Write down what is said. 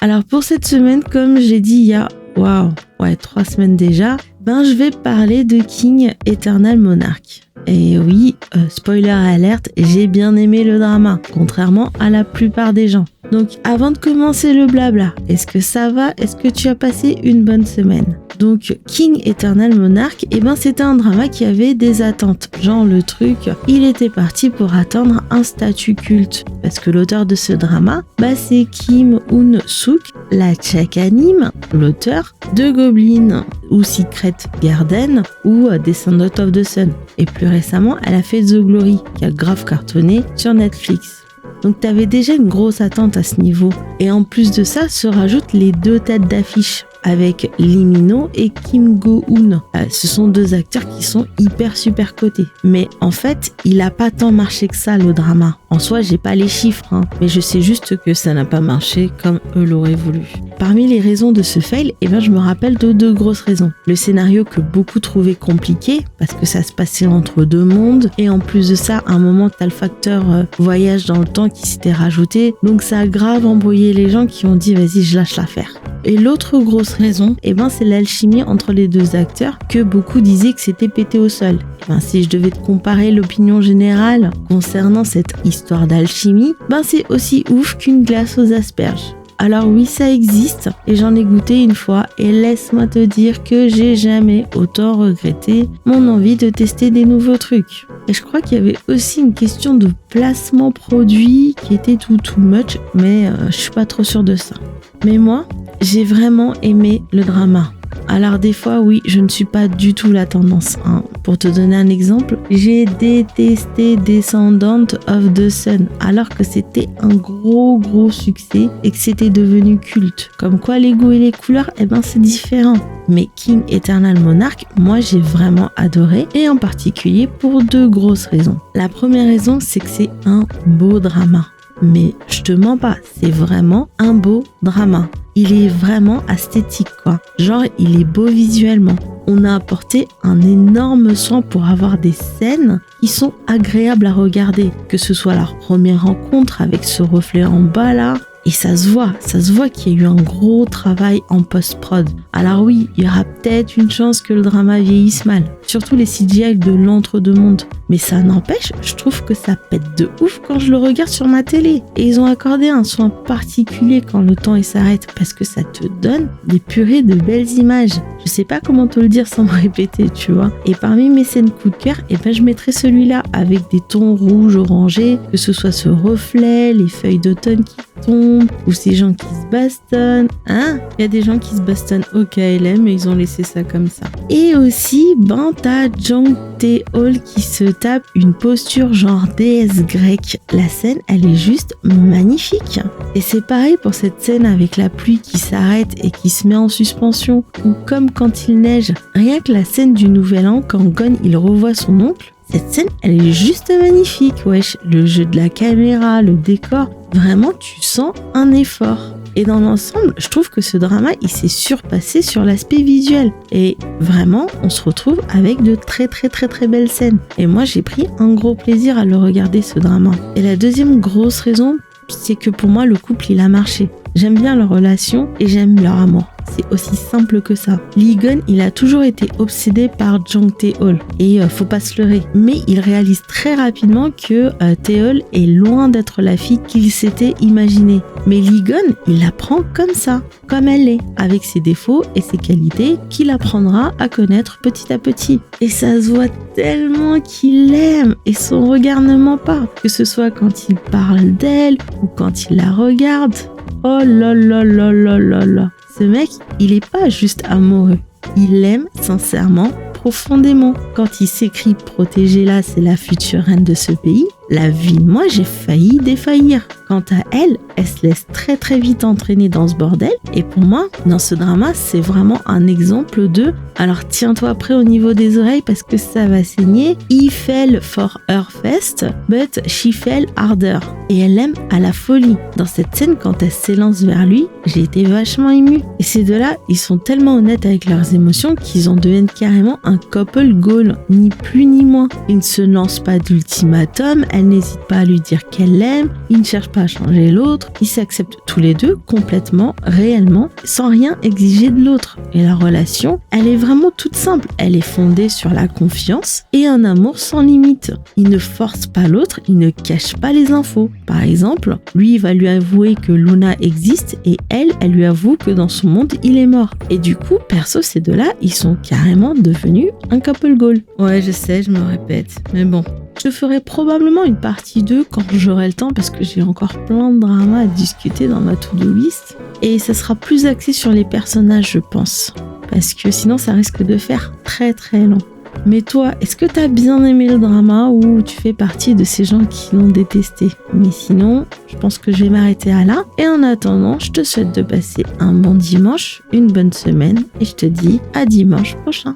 Alors pour cette semaine, comme j'ai dit il y a 3 semaines déjà, je vais parler de King Eternal Monarch. Et oui, spoiler alerte, j'ai bien aimé le drama, contrairement à la plupart des gens. Donc avant de commencer le blabla, est-ce que ça va? Est-ce que tu as passé une bonne semaine? Donc King Eternal Monarch, c'était un drama qui avait des attentes. Genre le truc, il était parti pour atteindre un statut culte. Parce que l'auteur de ce drama, c'est Kim Eun-suk, la tchèque anime, l'auteur de Goblin ou Secret Garden ou Descendant of the Sun. Et plus récemment, elle a fait The Glory, qui a grave cartonné sur Netflix. Donc t'avais déjà une grosse attente à ce niveau. Et en plus de ça, se rajoutent les 2 têtes d'affiche avec Lee Min-ho et Kim Go-eun. Ce sont 2 acteurs qui sont hyper super cotés. Mais en fait, il a pas tant marché que ça le drama. En soi, j'ai pas les chiffres, mais je sais juste que ça n'a pas marché comme eux l'auraient voulu. Parmi les raisons de ce fail, je me rappelle de 2 grosses raisons. Le scénario que beaucoup trouvaient compliqué, parce que ça se passait entre 2 mondes, et en plus de ça, à un moment, t'as le facteur voyage dans le temps qui s'était rajouté, donc ça a grave embrouillé les gens qui ont dit vas-y, je lâche l'affaire. Et l'autre grosse raison, c'est l'alchimie entre les 2 acteurs que beaucoup disaient que c'était pété au sol. Si je devais te comparer l'opinion générale concernant cette histoire d'alchimie, c'est aussi ouf qu'une glace aux asperges. Alors oui, ça existe et j'en ai goûté une fois et laisse-moi te dire que j'ai jamais autant regretté mon envie de tester des nouveaux trucs. Et je crois qu'il y avait aussi une question de placement produit qui était too much, mais je suis pas trop sûre de ça. Mais moi, j'ai vraiment aimé le drama. Alors des fois, oui, je ne suis pas du tout la tendance. Pour te donner un exemple, j'ai détesté Descendant of the Sun, alors que c'était un gros succès et que c'était devenu culte. Comme quoi les goûts et les couleurs, c'est différent. Mais King Eternal Monarch, moi j'ai vraiment adoré, et en particulier pour 2 grosses raisons. La première raison, c'est que c'est un beau drama. Mais je te mens pas, c'est vraiment un beau drama. Il est vraiment esthétique, quoi. Genre, il est beau visuellement. On a apporté un énorme soin pour avoir des scènes qui sont agréables à regarder. Que ce soit leur première rencontre avec ce reflet en bas là. Et ça se voit qu'il y a eu un gros travail en post-prod. Alors oui, il y aura peut-être une chance que le drama vieillisse mal. Surtout les CGI de l'entre-deux-mondes. Mais ça n'empêche, je trouve que ça pète de ouf quand je le regarde sur ma télé. Et ils ont accordé un soin particulier quand le temps s'arrête parce que ça te donne des purées de belles images. Je sais pas comment te le dire sans me répéter, tu vois. Et parmi mes scènes coup de cœur, je mettrais celui-là avec des tons rouges, orangés, que ce soit ce reflet, les feuilles d'automne qui tombent, ou ces gens qui se bastonnent. Il y a des gens qui se bastonnent au KLM et ils ont laissé ça comme ça. Et aussi, t'as Jang Tae-hol qui se tape une posture genre déesse grecque. La scène, elle est juste magnifique. Et c'est pareil pour cette scène avec la pluie qui s'arrête et qui se met en suspension, ou comme quand il neige. Rien que la scène du Nouvel An, quand Gon il revoit son oncle, cette scène, elle est juste magnifique, wesh. Le jeu de la caméra, le décor, vraiment, tu sens un effort. Et dans l'ensemble, je trouve que ce drama, il s'est surpassé sur l'aspect visuel. Et vraiment, on se retrouve avec de très belles scènes. Et moi, j'ai pris un gros plaisir à le regarder, ce drama. Et la deuxième grosse raison, c'est que pour moi, le couple, il a marché. J'aime bien leur relation et j'aime leur amour. C'est aussi simple que ça. Lee Gun, il a toujours été obsédé par Jang Tae-hol. Et faut pas se leurrer. Mais il réalise très rapidement que Tae-hol est loin d'être la fille qu'il s'était imaginée. Mais Lee Gun, il la prend comme ça, comme elle est, avec ses défauts et ses qualités qu'il apprendra à connaître petit à petit. Et ça se voit tellement qu'il l'aime et son regard ne ment pas. Que ce soit quand il parle d'elle ou quand il la regarde. Oh là là là là là là. Ce mec, il est pas juste amoureux. Il l'aime sincèrement, profondément. Quand il s'écrit « Protégez-la, c'est la future reine de ce pays », la vie de moi, j'ai failli défaillir. Quant à elle, elle se laisse très vite entraîner dans ce bordel. Et pour moi, dans ce drama, c'est vraiment un exemple de « Alors tiens-toi prêt au niveau des oreilles parce que ça va saigner. He fell for her first, but she fell harder. » Et elle l'aime à la folie. Dans cette scène, quand elle s'élance vers lui, j'ai été vachement émue. Et ces deux-là, ils sont tellement honnêtes avec leurs émotions qu'ils en deviennent carrément un couple goal, ni plus ni moins. Ils ne se lancent pas d'ultimatum, elle n'hésite pas à lui dire qu'elle l'aime, il ne cherche pas pas changer l'autre, ils s'acceptent tous les deux complètement, réellement, sans rien exiger de l'autre. Et la relation, elle est vraiment toute simple. Elle est fondée sur la confiance et un amour sans limite. Il ne force pas l'autre, il ne cache pas les infos. Par exemple, lui, il va lui avouer que Luna existe et elle lui avoue que dans son monde, il est mort. Et du coup, perso, ces deux-là, ils sont carrément devenus un couple goal. Ouais, je sais, je me répète, mais bon. Je ferai probablement une partie 2 quand j'aurai le temps parce que j'ai encore plein de dramas à discuter dans ma to-do list. Et ça sera plus axé sur les personnages, je pense. Parce que sinon, ça risque de faire très très long. Mais toi, est-ce que t'as bien aimé le drama ou tu fais partie de ces gens qui l'ont détesté? Mais sinon, je pense que je vais m'arrêter à là. Et en attendant, je te souhaite de passer un bon dimanche, une bonne semaine et je te dis à dimanche prochain.